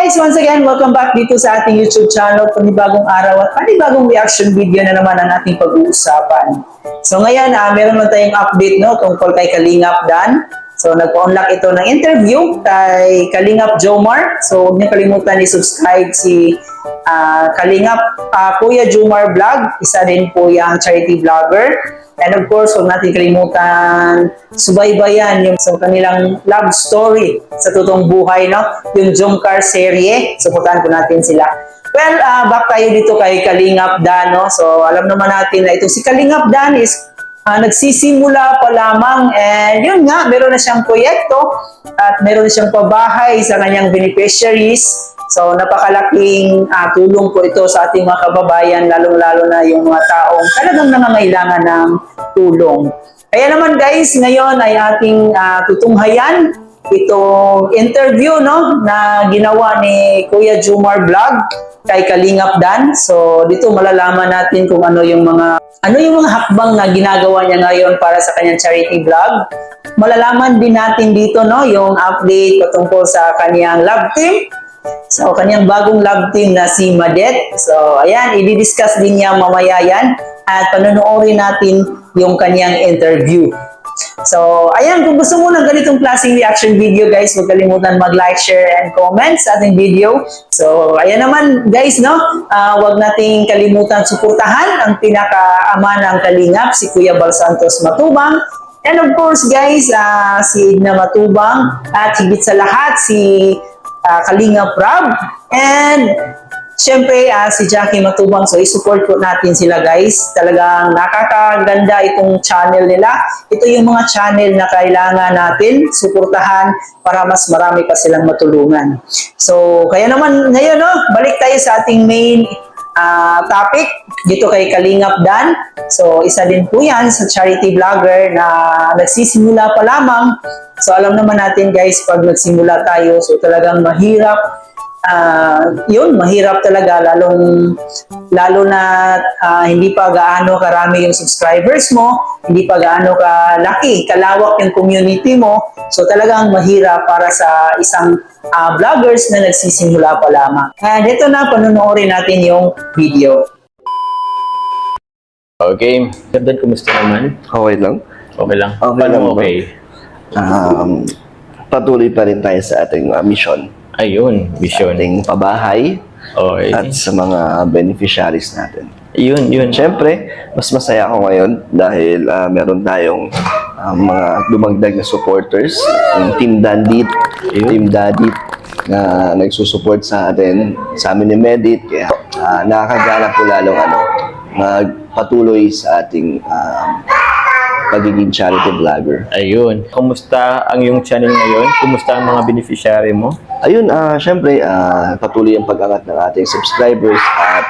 guys, once again, welcome back dito sa ating YouTube channel. Panibagong araw at panibagong reaction video na naman ang ating pag-uusapan. So ngayon, meron na tayong update tungkol kay Kalingap Dan. So nagpa-unlock ito ng interview kay Kalingap Jomar. So huwag niyo kalimutan i-subscribe si Kalingap Kuya Jomar Vlog. Isa din po yung charity vlogger. And of course, huwag natin kalimutan subaybayan yung kanilang love story sa totoong buhay, yung Jomcar serye. Suportahan po natin sila. Well, back tayo dito kay Kalingap Dan. So, alam naman natin na ito si Kalingap Dan is nagsisimula pa lamang, and yun nga, meron na siyang proyekto at meron na siyang pabahay sa kanyang beneficiaries. So, napakalaking tulong po ito sa ating mga kababayan, lalong-lalo na yung mga taong talagang nangangailangan ng tulong. Kaya naman guys, ngayon ay ating tutunghayan itong interview na ginawa ni Kuya Jomar Vlog kay Kalingap Dan. So, dito malalaman natin kung ano yung mga hakbang na ginagawa niya ngayon para sa kanyang charity vlog. Malalaman din natin dito yung update patungkol sa kanyang love team. So, kanyang bagong love team na si Madet. So, ayan, i-discuss din niya mamaya yan at panonoorin natin yung kanyang interview. So, ayan, kung gusto mo ng ganitong klaseng reaction video, guys, huwag kalimutan mag-like, share, and comment sa ating video. So, ayan naman, guys, huwag nating kalimutan suportahan ang pinaka-ama ng Kalingap, si Kuya Bal Santos Matubang. And of course, guys, si Edna Matubang at higit sa lahat, si Kalingap Rob, and syempre si Jackie Matubang. So i-support po natin sila, guys. Talagang nakakaganda itong channel nila. Ito yung mga channel na kailangan natin suportahan para mas marami pa silang matulungan. So kaya naman ngayon balik tayo sa ating main topic dito kay Kalingap Dan. So isa din po yan sa charity vlogger na nagsisimula pa lamang. So alam naman natin, guys, pag nagsimula tayo, so talagang mahirap. Mahirap talaga, lalo na hindi pa gaano karami yung subscribers mo, hindi pa gaano kalawak yung community mo. So talagang mahirap para sa isang vloggers na nagsisimula pa lamang. And ito na, panonoorin natin yung video. Okay. Dan, kumusta naman? Okay lang. Okay lang. Okay Paano lang ba? okay? Patuloy pa rin tayo sa ating mission. Ayun, vision. Ating pabahay Okay. at sa mga beneficiaries natin. Yun. Siyempre, mas masaya ako ngayon dahil meron tayong mga dumagdag na supporters. Yung Team Dandit, Team Dadit na nagsusupport sa atin, sa amin ni Medit. Kaya nakakagana po lalong magpatuloy sa ating pagiging charity vlogger. Ayun. Kumusta ang iyong channel ngayon? Kumusta ang mga beneficiary mo? Ayun, syempre, patuloy ang pag-angat ng ating subscribers at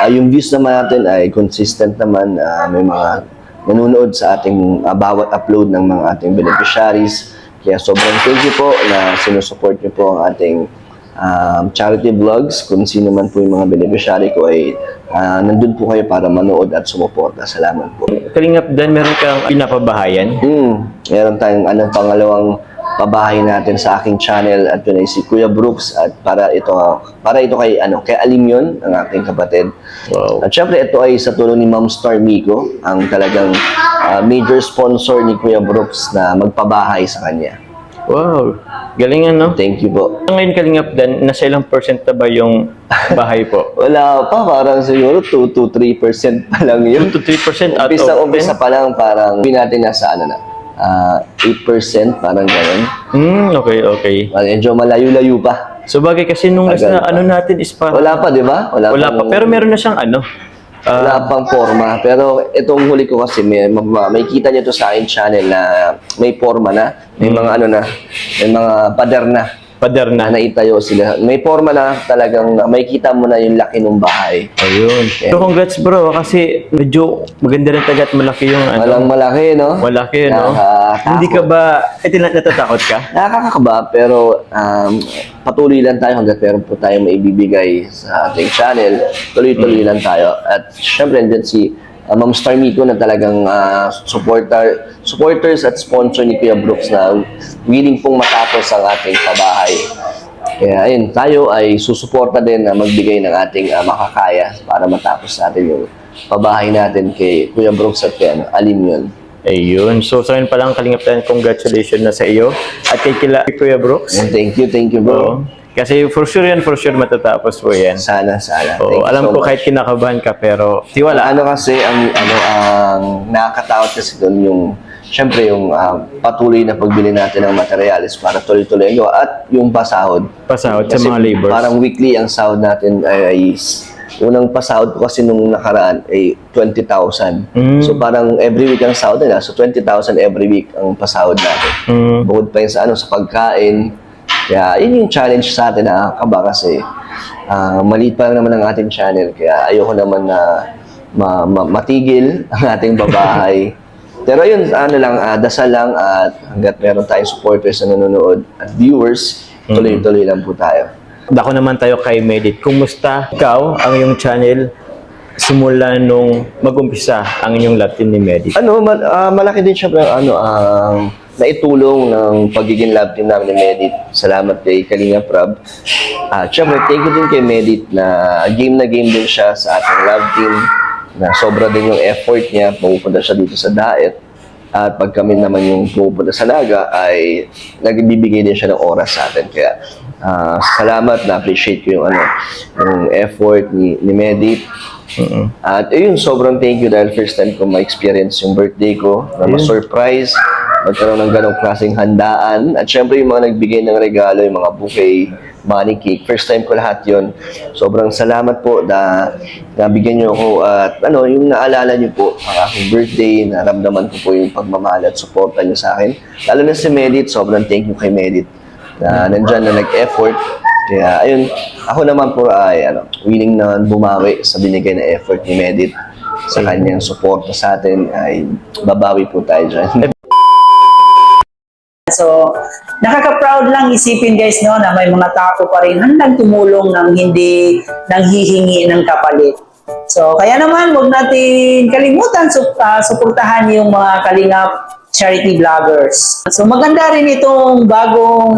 yung views naman natin ay consistent naman. May mga nanonood sa ating bawat upload ng mga ating beneficiaries. Kaya sobrang thank you po na sinusupport niyo po ang ating charity vlogs. Kung sino man po yung mga beneficiary ko ay nandun po kayo para manood at sumuporta. Salamat po. Kalingap Dan, meron kang pinapabahayan? Meron tayong pangalawang pabahay natin sa aking channel at yun ay si Kuya Brooks at para ito kay Alim yun, ang aking kapatid. Wow. At syempre ito ay sa tulong ni Ma'am Star Miko, ang talagang major sponsor ni Kuya Brooks na magpabahay sa kanya. Wow. Galingan, no? Thank you po. Ngayon, Kalingap Dan, nasa ilang percent na ba yung bahay po? Wala pa, parang siguro 2 to 3% pa lang yun. 2 to 3% out of 10? Umpisa pa lang, parang natin nasa 8%, parang gano'n. Okay. Medyo malayo-layo pa. So bagay kasi nung natin is parang... Wala pa, di ba? Wala pa. Pero meron na siyang wala pang forma. Pero itong huli ko kasi, may kita niyo to sa akin channel na may forma na. May mga may mga pader na. Pader na. Naitayo sila. May forma na talagang may kita mo na yung laki ng bahay. Ayun. Yeah. So congrats bro, kasi medyo maganda rin talaga at malaki yung Walang malaki, no? Malaki, no? Hindi ka ba, natatakot ka? Nakakakaba, pero patuloy lang tayo hanggat meron po tayong maibibigay sa ating channel. Tuloy-tuloy lang tayo. At syempre, andyan si Ma'am Star Miko na talagang supporters at sponsor ni Kuya Brooks na willing pong matapos ang ating pabahay. Kaya ayun, tayo ay susuporta din na magbigay ng ating makakaya para matapos natin yung pabahay natin kay Kuya Brooks at kay Alim yun. Ayun. So, sa akin palang Kalingap Dan, congratulations na sa iyo. At kay Kuya Brooks. And thank you bro. Oo. Kasi for sure matatapos po yan. Sana. Thank Oo, you alam so ko much. kahit kinakabahan ka, pero tiwala. Ano kasi, ang nakakatakot kasi doon yung, syempre yung patuloy na pagbili natin ng materials para tuloy-tuloy yung gawa at yung pasahod. Pasahod sa Kasi mga labors. parang weekly ang sahod natin ay unang pasahod ko kasi nung nakaraan ay 20,000. So parang every week ang sahod nila. So 20,000 every week ang pasahod natin. Bukod pa yun sa sa pagkain. Kaya yun yung challenge sa atin na kaba kasi maliit pa lang naman ang ating channel. Kaya ayoko naman na matigil ang ating babahay. Pero yun, dasal lang at hanggat meron tayong supporters na nanonood at viewers, tuloy-tuloy lang po tayo. Dako naman tayo kay Medit. Kumusta ikaw, ang iyong channel, simula nung mag-umpisa ang inyong love team ni Medit? Malaki din syempre ang naitulong ng pagiging love team namin ni Medit. Salamat kay Kalinga Prab. Syempre, thank you din kay Medit na game din siya sa ating love team. Na sobra din yung effort niya, pupunta siya dito sa Daet. At pag kami naman yung pupunta sa Naga, ay nagbibigay din siya ng oras sa atin. Kaya salamat, na-appreciate ko yung effort ni Medit. At ayun, sobrang thank you dahil first time ko ma-experience yung birthday ko, na ma-surprise, magkaroon ng ganong klaseng handaan. At syempre yung mga nagbigay ng regalo, yung mga bouquet, money cake. First time ko lahat yon. Sobrang salamat po na nabigyan niyo ako at yung naalala niyo po ang aking birthday, naramdaman ko po yung pagmamahal at suporta niyo sa akin. Lalo na si Medit, sobrang thank you kay Medit na nandyan na nag-effort. Kaya ayun, ako naman po ay willing na bumawi sa binigay na effort ni Medit sa kanyang suporta sa atin ay babawi po tayo dyan. So, nakaka-proud lang isipin guys na may mga tao pa rin handang tumulong ng hindi nanghihingi ng kapalit. So, kaya naman huwag natin kalimutan suportahan yung mga Kalingap charity vloggers. So, maganda rin itong bagong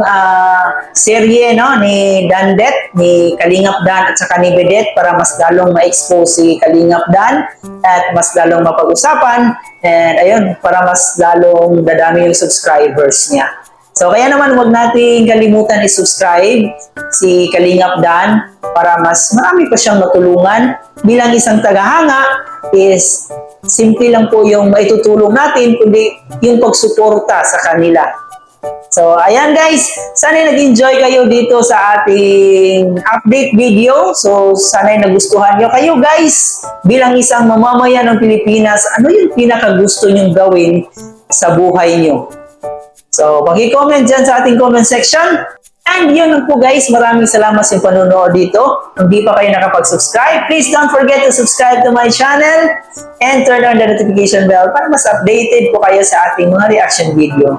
serye ni Dandet, ni Kalingap Dan at saka ni Vedet para mas lalong ma-expose si Kalingap Dan at mas lalong mapag-usapan. And ayun, para mas lalong dadami yung subscribers niya. So kaya naman huwag natin kalimutan i-subscribe si Kalingap Dan para mas marami pa siyang matulungan. Bilang isang tagahanga is simple lang po yung maitutulong natin kundi yung pagsuporta sa kanila. So, ayan guys, sana nag-enjoy kayo dito sa ating update video. So, sana nagustuhan nyo. Kayo guys, bilang isang mamamayan ng Pilipinas, ano yung pinakagusto nyong gawin sa buhay nyo? So, paki-comment dyan sa ating comment section. And yun lang po guys, maraming salamat sa panonood dito. Kung di pa kayo nakapag-subscribe, please don't forget to subscribe to my channel and turn on the notification bell para mas updated po kayo sa ating mga reaction video.